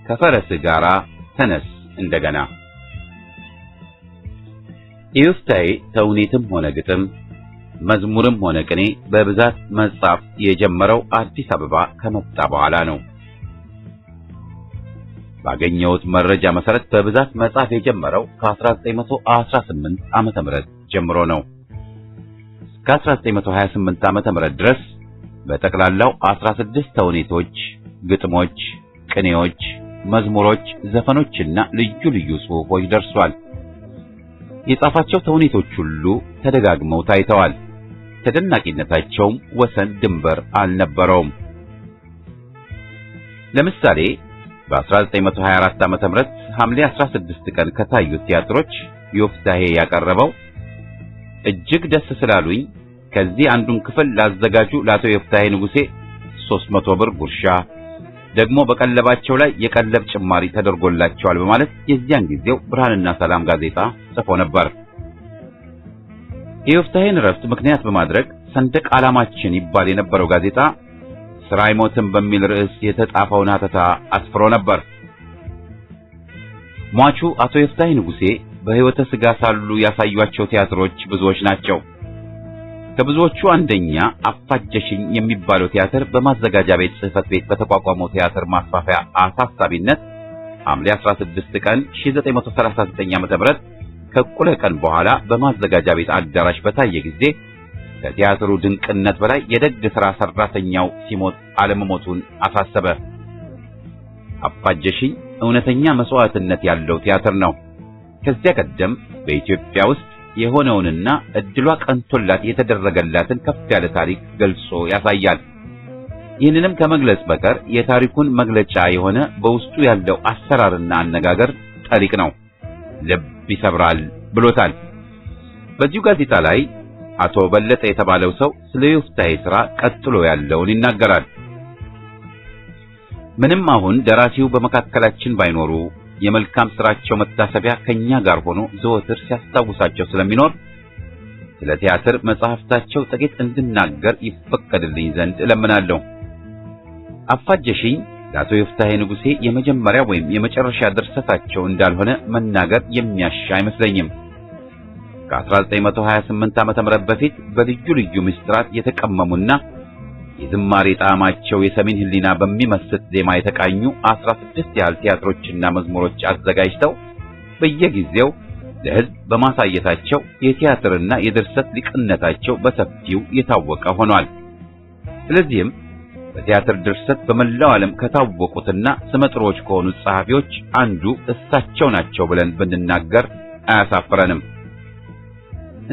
ከፈረስ ጋራ ተነስ እንደገና። ዮፍታሔ ተውኔትም ሆነ ግጥም መዝሙርም ሆነ ቅኔ በብዛት መጻፍ የጀመረው አዲስ አበባ ከመጣ በኋላ ነው። ባገኘሁት መረጃ መሰረት በብዛት መጻፍ የጀመረው ከ1918 ዓመተ ምህረት ጀምሮ ነው። እስከ 1928 ዓመተ ምህረት ድረስ በጠቅላላው 16 ተውኔቶች፣ ግጥሞች፣ ቅኔዎች፣ መዝሙሮች፣ ዘፈኖችና ልዩ ልዩ ጽሑፎች ደርሷል። የጻፋቸው ተውኔቶች ሁሉ ተደጋግመው ታይተዋል። ተደናቂነታቸውም ወሰን ድንበር አልነበረውም። ለምሳሌ በ1924 ዓመተ ምህረት ሐምሌ 16 ቀን ከታዩት ቲያትሮች ዮፍታሔ ያቀረበው እጅግ ደስ ስላሉኝ ከዚህ አንዱን ክፍል ላዘጋጁ ለአቶ ዮፍታሔ ንጉሴ 300 ብር ጉርሻ ደግሞ በቀለባቸው ላይ የቀለብ ጭማሪ ተደርጎላቸዋል በማለት የዚያን ጊዜው ብርሃንና ሰላም ጋዜጣ ጽፎ ነበር። የዮፍታሔን ዕረፍት ምክንያት በማድረግ ሰንደቅ ዓላማችን ይባል የነበረው ጋዜጣ ስራ አይሞትም በሚል ርዕስ የተጻፈውን ሐተታ አስፍሮ ነበር። ሟቹ አቶ ዮፍታሔ ንጉሴ በሕይወተ ሥጋ ሳሉ ያሳዩአቸው ቲያትሮች ብዙዎች ናቸው። ከብዙዎቹ አንደኛ አፋጀሽኝ የሚባለው ቲያትር በማዘጋጃ ቤት ጽሕፈት ቤት በተቋቋመው ቲያትር ማስፋፊያ አሳሳቢነት ሐምሌ 16 ቀን 1939 ዓ.ም ከእኩለ ቀን በኋላ በማዘጋጃ ቤት አዳራሽ በታየ ጊዜ ከቲያትሩ ድንቅነት በላይ የደግ ሥራ ሠራተኛው ሲሞት አለመሞቱን አሳሰበ። አፋጀሽኝ እውነተኛ መስዋዕትነት ያለው ቲያትር ነው። ከዚያ ቀደም በኢትዮጵያ ውስጥ የሆነውንና እድሏ ቀንቶላት የተደረገላትን ከፍ ያለ ታሪክ ገልጾ ያሳያል። ይህንንም ከመግለጽ በቀር የታሪኩን መግለጫ የሆነ በውስጡ ያለው አሰራርና አነጋገር ጠሪቅ ነው፣ ልብ ይሰብራል ብሎታል። በዚሁ ጋዜጣ ላይ አቶ በለጠ የተባለው ሰው ስለ ዮፍታሔ ሥራ ቀጥሎ ያለውን ይናገራል። ምንም አሁን ደራሲው በመካከላችን ባይኖሩ የመልካም ሥራቸው መታሰቢያ ከኛ ጋር ሆኖ ዘወትር ሲያስታውሳቸው ስለሚኖር ስለ ቲያትር መጽሐፍታቸው ጥቂት እንድናገር ይፈቀድልኝ ዘንድ እለምናለሁ። አፋጀሽኝ ለአቶ ዮፍታሔ ንጉሴ የመጀመሪያ ወይም የመጨረሻ ድርሰታቸው እንዳልሆነ መናገር የሚያሻ አይመስለኝም። ከ1928 ዓመተ ምህረት በፊት በልዩ ልዩ ምስጢራት የተቀመሙና የዝማሬ ጣዕማቸው የሰሜን ሕሊና በሚመስጥ ዜማ የተቃኙ 16 ያህል ቲያትሮችና መዝሙሮች አዘጋጅተው በየጊዜው ለሕዝብ በማሳየታቸው የቲያትርና የድርሰት ሊቅነታቸው በሰፊው የታወቀ ሆኗል። ስለዚህም በቲያትር ድርሰት በመላው ዓለም ከታወቁትና ስመጥሮች ከሆኑት ጸሐፊዎች አንዱ እሳቸው ናቸው ብለን ብንናገር አያሳፍረንም።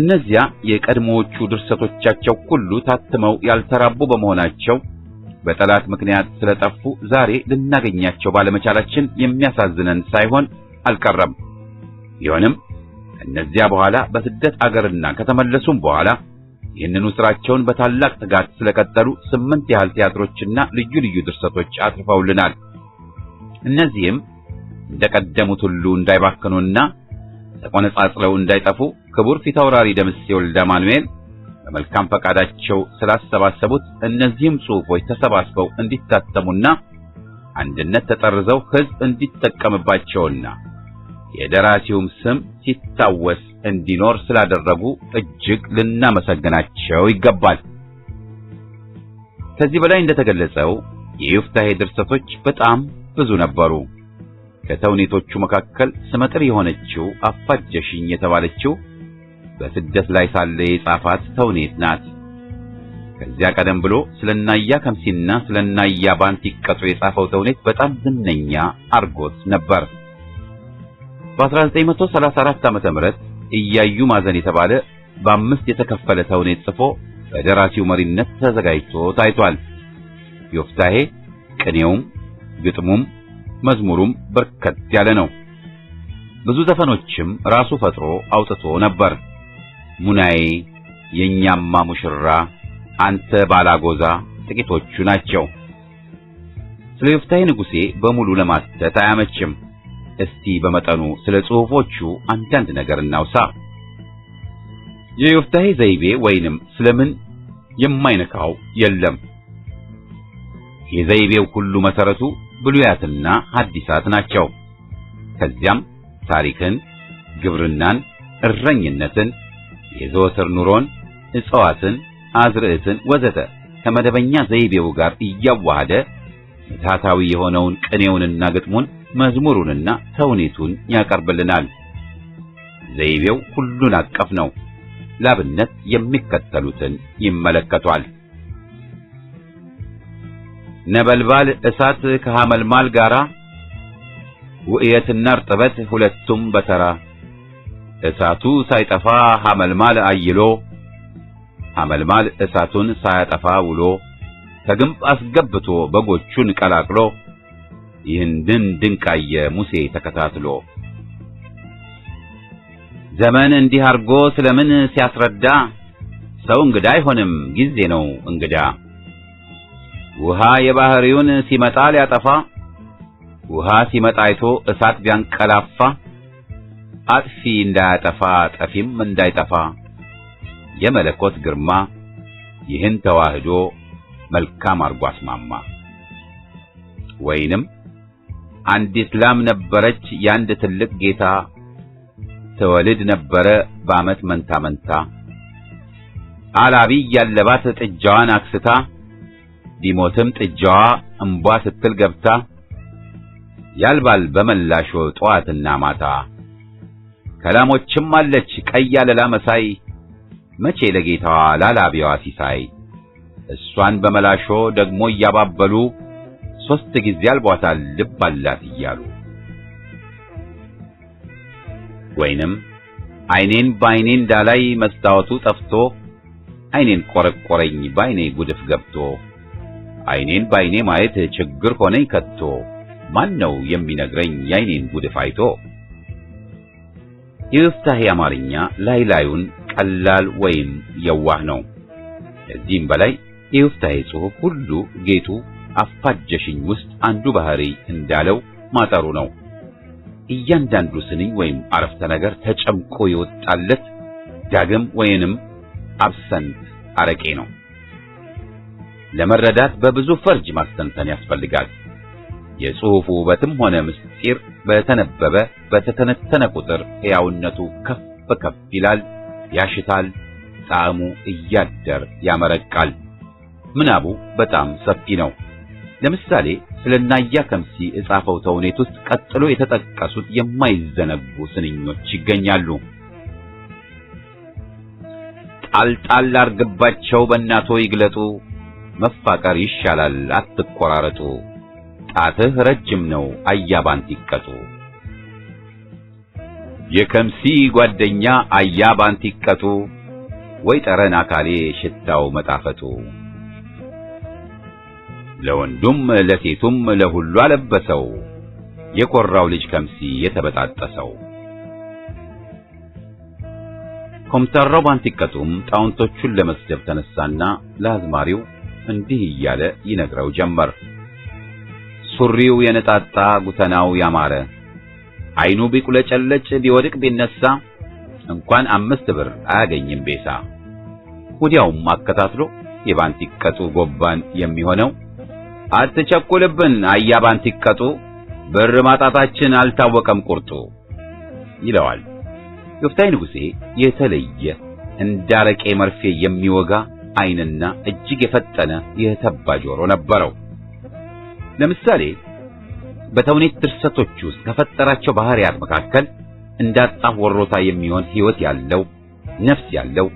እነዚያ የቀድሞዎቹ ድርሰቶቻቸው ሁሉ ታትመው ያልተራቡ በመሆናቸው በጠላት ምክንያት ስለጠፉ ዛሬ ልናገኛቸው ባለመቻላችን የሚያሳዝነን ሳይሆን አልቀረም። ቢሆንም እነዚያ በኋላ በስደት አገርና ከተመለሱም በኋላ ይህንኑ ስራቸውን በታላቅ ትጋት ስለቀጠሉ 8 ያህል ቲያትሮችና ልዩ ልዩ ድርሰቶች አጽፈውልናል። እነዚህም እንደቀደሙት ሁሉ እንዳይባክኑና ተቆነጻጽለው እንዳይጠፉ ክቡር ፊታውራሪ ደምሴ ወልደ ማኑኤል በመልካም ፈቃዳቸው ስላሰባሰቡት እነዚህም ጽሑፎች ተሰባስበው እንዲታተሙና አንድነት ተጠርዘው ሕዝብ እንዲጠቀምባቸውና የደራሲውም ስም ሲታወስ እንዲኖር ስላደረጉ እጅግ ልናመሰግናቸው ይገባል። ከዚህ በላይ እንደተገለጸው የዮፍታሔ ድርሰቶች በጣም ብዙ ነበሩ። ከተውኔቶቹ መካከል ስመጥር የሆነችው አፋጀሽኝ የተባለችው በስደት ላይ ሳለ የጻፋት ተውኔት ናት። ከዚያ ቀደም ብሎ ስለናያ ከምሲና ስለናያ ባንቲቀጡ የጻፈው ተውኔት በጣም ዝነኛ አርጎት ነበር። በ1934 ዓመተ ምህረት እያዩ ማዘን የተባለ በ5 የተከፈለ ተውኔት ጽፎ በደራሲው መሪነት ተዘጋጅቶ ታይቷል። ዮፍታሔ ቅኔውም ግጥሙም መዝሙሩም በርከት ያለ ነው። ብዙ ዘፈኖችም ራሱ ፈጥሮ አውጥቶ ነበር። ሙናዬ፣ የኛማ ሙሽራ፣ አንተ ባላጎዛ ጥቂቶቹ ናቸው። ስለ ዮፍታሔ ንጉሴ በሙሉ ለማስተት አያመችም። እስቲ በመጠኑ ስለ ጽሑፎቹ አንዳንድ ነገር እናውሳ። የዮፍታሔ ዘይቤ ወይንም ስለምን የማይነካው የለም። የዘይቤው ሁሉ መሰረቱ ብሉያትና ሐዲሳት ናቸው። ከዚያም ታሪክን፣ ግብርናን፣ እረኝነትን፣ የዘወትር ኑሮን፣ እጽዋትን፣ አዝርዕትን ወዘተ ከመደበኛ ዘይቤው ጋር እያዋሃደ ምትሃታዊ የሆነውን ቅኔውንና ግጥሙን መዝሙሩንና ተውኔቱን ያቀርብልናል። ዘይቤው ሁሉን አቀፍ ነው። ላብነት የሚከተሉትን ይመለከቷል። ነበልባል እሳት ከሐመልማል ጋራ ውእየትና እርጥበት ሁለቱም በተራ እሳቱ ሳይጠፋ ሐመልማል አይሎ ሐመልማል እሳቱን ሳያጠፋ ውሎ ከግንብ አስገብቶ በጎቹን ቀላቅሎ ይህንን ድንቃየ ሙሴ ተከታትሎ ዘመን እንዲህ አርጎ ስለምን ሲያስረዳ ሰው እንግዳ አይሆንም ጊዜ ነው እንግዳ ውሃ የባህሪውን ሲመጣ ሊያጠፋ ውሃ ሲመጣ አይቶ እሳት ቢያንቀላፋ አጥፊ እንዳያጠፋ ጠፊም እንዳይጠፋ የመለኮት ግርማ ይህን ተዋህዶ መልካም አርጎ አስማማ። ወይንም አንዲት ላም ነበረች ያንድ ትልቅ ጌታ ተወልድ ነበረ በዓመት መንታ መንታ አላቢ ያለባት ጥጃዋን አክስታ ቢሞትም ጥጃዋ እንቧ ስትል ገብታ ያልባል በመላሾ ጧትና ማታ ከላሞችም አለች ቀይ ያለላ መሳይ መቼ ለጌታዋ ላላቢዋ ሲሳይ እሷን በመላሾ ደግሞ እያባበሉ 3 ጊዜ አልቧታል ልብ አላት እያሉ ወይንም አይኔን ባይኔ እንዳላይ መስታወቱ ጠፍቶ አይኔን ቆረቆረኝ ባይኔ ጉድፍ ገብቶ አይኔን ባይኔ ማየት ችግር ሆነኝ ከቶ ማን ነው የሚነግረኝ የአይኔን ጉድፍ አይቶ። የዮፍታሔ አማርኛ ላይ ላዩን ቀላል ወይም የዋህ ነው። ከዚህም በላይ የዮፍታሔ ጽሑፍ ሁሉ ጌቱ አፋጀሽኝ ውስጥ አንዱ ባህሪ እንዳለው ማጠሩ ነው። እያንዳንዱ ስንኝ ወይም አረፍተ ነገር ተጨምቆ የወጣለት ዳግም ወይንም አብሰንት አረቄ ነው። ለመረዳት በብዙ ፈርጅ ማስተንተን ያስፈልጋል። የጽሑፉ ውበትም ሆነ ምስጢር በተነበበ በተተነተነ ቁጥር ሕያውነቱ ከፍ ከፍ ይላል፣ ያሽታል፣ ጣዕሙ እያደር ያመረቃል። ምናቡ በጣም ሰፊ ነው። ለምሳሌ ስለናያ ከምሲ እጻፈው ተውኔት ውስጥ ቀጥሎ የተጠቀሱት የማይዘነጉ ስንኞች ይገኛሉ። ጣልጣል አርግባቸው በእናቶ ይግለጡ፣ መፋቀር ይሻላል አትቆራረጡ፣ ጣትህ ረጅም ነው አያባንት ይቀጡ። የከምሲ ጓደኛ አያባንት ይቀጡ፣ ወይ ጠረን አካሌ ሽታው መጣፈጡ። ለወንዱም ለሴቱም ለሁሉ አለበሰው፣ የኮራው ልጅ ከምሲ የተበጣጠሰው። ኮምተራው ባንቲቀጡም ጣውንቶቹን ለመስደብ ተነሳና ለአዝማሪው እንዲህ እያለ ይነግረው ጀመር። ሱሪው የነጣጣ ጉተናው ያማረ፣ አይኑ ቢቁለጨለጭ ቢወድቅ ቢነሳ፣ እንኳን 5 ብር አያገኝም ቤሳ። ወዲያውም አከታትሎ የባንቲቀጡ ጎባን የሚሆነው አትቸኩልብን አያ ባንቲቀጡ፣ ብር ማጣታችን አልታወቀም ቁርጡ ይለዋል። ዮፍታይ ንጉሴ የተለየ እንዳረቄ መርፌ የሚወጋ ዓይንና እጅግ የፈጠነ የተባ ጆሮ ነበረው። ለምሳሌ በተውኔት ድርሰቶች ውስጥ ከፈጠራቸው ባህሪያት መካከል እንዳጣፍ ወሮታ የሚሆን ሕይወት ያለው ነፍስ ያለው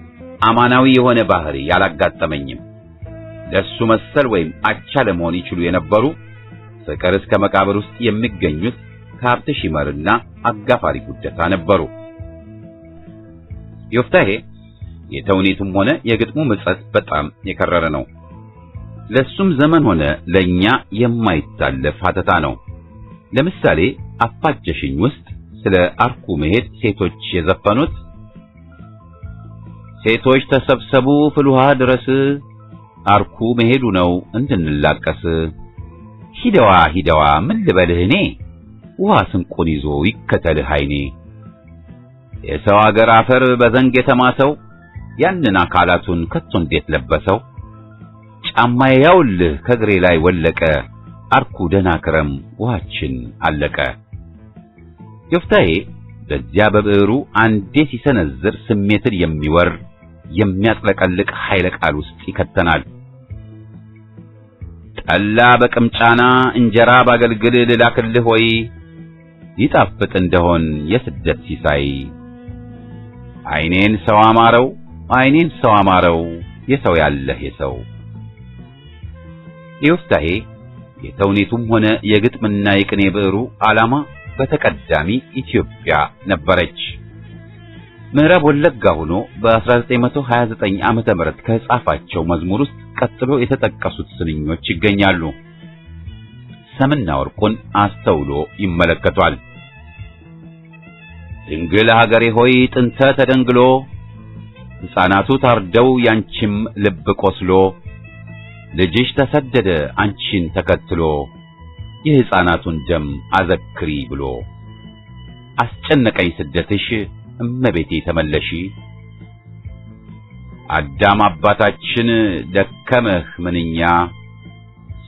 አማናዊ የሆነ ባህሪ ያላጋጠመኝም። ለሱ መሰል ወይም አቻ ለመሆን ይችሉ የነበሩ ፍቅር እስከ መቃብር ውስጥ የሚገኙት ከሀብት ሺመርና አጋፋሪ ጉደታ ነበሩ። ዮፍታሔ የተውኔቱም ሆነ የግጥሙ ምጸት በጣም የከረረ ነው። ለሱም ዘመን ሆነ ለኛ የማይታለፍ ሀተታ ነው። ለምሳሌ አፋጀሽኝ ውስጥ ስለ አርኩ መሄድ ሴቶች የዘፈኑት ሴቶች ተሰብሰቡ ፍልውሃ ድረስ አርኩ መሄዱ ነው እንድንላቀስ፣ ሂደዋ ሂደዋ ምን ልበልህ እኔ ውሃ ስንቁን ይዞ ይከተልህ አይኔ። የሰው አገር አፈር በዘንግ የተማሰው ያንን አካላቱን ከቶ እንዴት ለበሰው። ጫማዬ ያውልህ ከግሬ ላይ ወለቀ አርኩ ደህና ክረም ውሃችን አለቀ። ዮፍታሔ በዚያ በብዕሩ አንዴ ሲሰነዝር ስሜትን የሚወር የሚያጥለቀልቅ ኃይለ ቃል ውስጥ ይከተናል። ጠላ በቅምጫና እንጀራ ባገልግል ልላክልህ ወይ ይጣፍጥ እንደሆን የስደት ሲሳይ። አይኔን ሰው አማረው አይኔን ሰው አማረው የሰው ያለህ የሰው። ዮፍታሔ የተውኔቱም ሆነ የግጥምና የቅኔ ብዕሩ ዓላማ በተቀዳሚ ኢትዮጵያ ነበረች። ምዕራብ ወለጋ ሆኖ በ1929 ዓመተ ምህረት ከጻፋቸው መዝሙር ውስጥ ቀጥሎ የተጠቀሱት ስንኞች ይገኛሉ። ሰምና ወርቁን አስተውሎ ይመለከቷል። ድንግል ሀገሬ ሆይ ጥንተ ተደንግሎ፣ ሕፃናቱ ታርደው ያንቺም ልብ ቆስሎ፣ ልጅሽ ተሰደደ አንቺን ተከትሎ፣ የሕፃናቱን ደም አዘክሪ ብሎ። አስጨነቀኝ ስደትሽ እመቤቴ ተመለሺ፣ አዳም አባታችን ደከመህ ምንኛ፣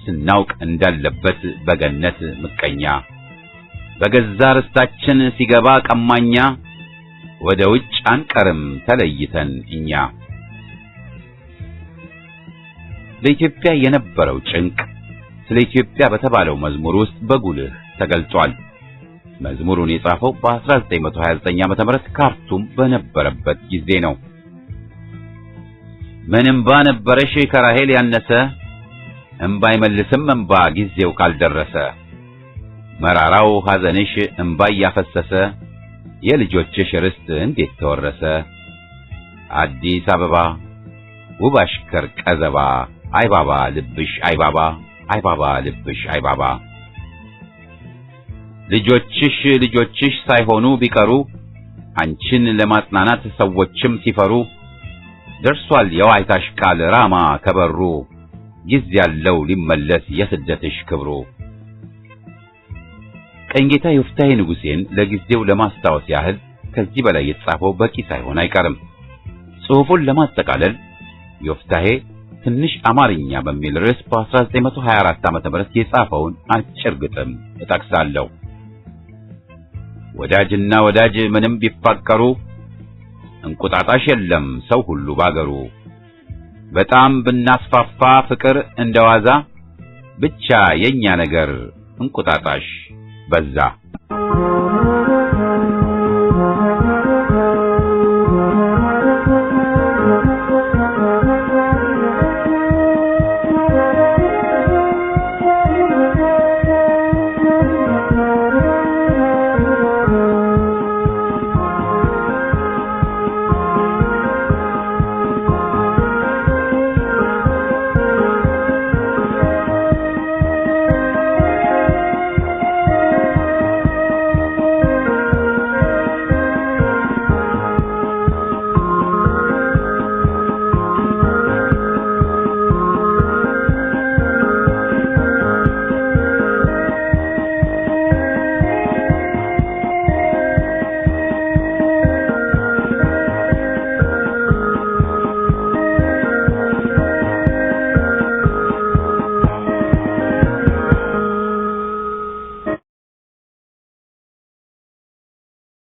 ስናውቅ እንዳለበት በገነት ምቀኛ፣ በገዛ ርስታችን ሲገባ ቀማኛ፣ ወደ ውጭ አንቀርም ተለይተን እኛ። ለኢትዮጵያ የነበረው ጭንቅ ስለ ኢትዮጵያ በተባለው መዝሙር ውስጥ በጉልህ ተገልጿል። መዝሙሩን የጻፈው በ1929 ዓመተ ምህረት ካርቱም በነበረበት ጊዜ ነው። ምን እምባ ነበረሽ ከራሄል ያነሰ፣ እምባ አይመልስም እምባ ጊዜው ካልደረሰ፣ መራራው ሐዘንሽ እምባ እያፈሰሰ፣ የልጆችሽ ርስት እንዴት ተወረሰ። አዲስ አበባ ውብ አሽከር ቀዘባ፣ አይባባ ልብሽ አይባባ፣ አይባባ ልብሽ አይባባ። ልጆችሽ ሳይሆኑ ቢቀሩ፣ አንቺን ለማጽናናት ሰዎችም ሲፈሩ፣ ደርሷል የዋይታሽ ቃል ራማ ከበሩ፣ ጊዜ ያለው ሊመለስ የስደትሽ ክብሩ። ቀኝጌታ ዮፍታሔ ንጉሴን ለጊዜው ለማስታወስ ያህል ከዚህ በላይ የተጻፈው በቂ ሳይሆን አይቀርም። ጽሑፉን ለማጠቃለል ዮፍታሔ ትንሽ አማርኛ በሚል ርዕስ በ1924 ዓ.ም የጻፈውን አጭር ግጥም እጠቅሳለሁ። ወዳጅና ወዳጅ ምንም ቢፋቀሩ እንቁጣጣሽ የለም ሰው ሁሉ ባገሩ። በጣም ብናስፋፋ ፍቅር እንደዋዛ ብቻ የኛ ነገር እንቁጣጣሽ በዛ።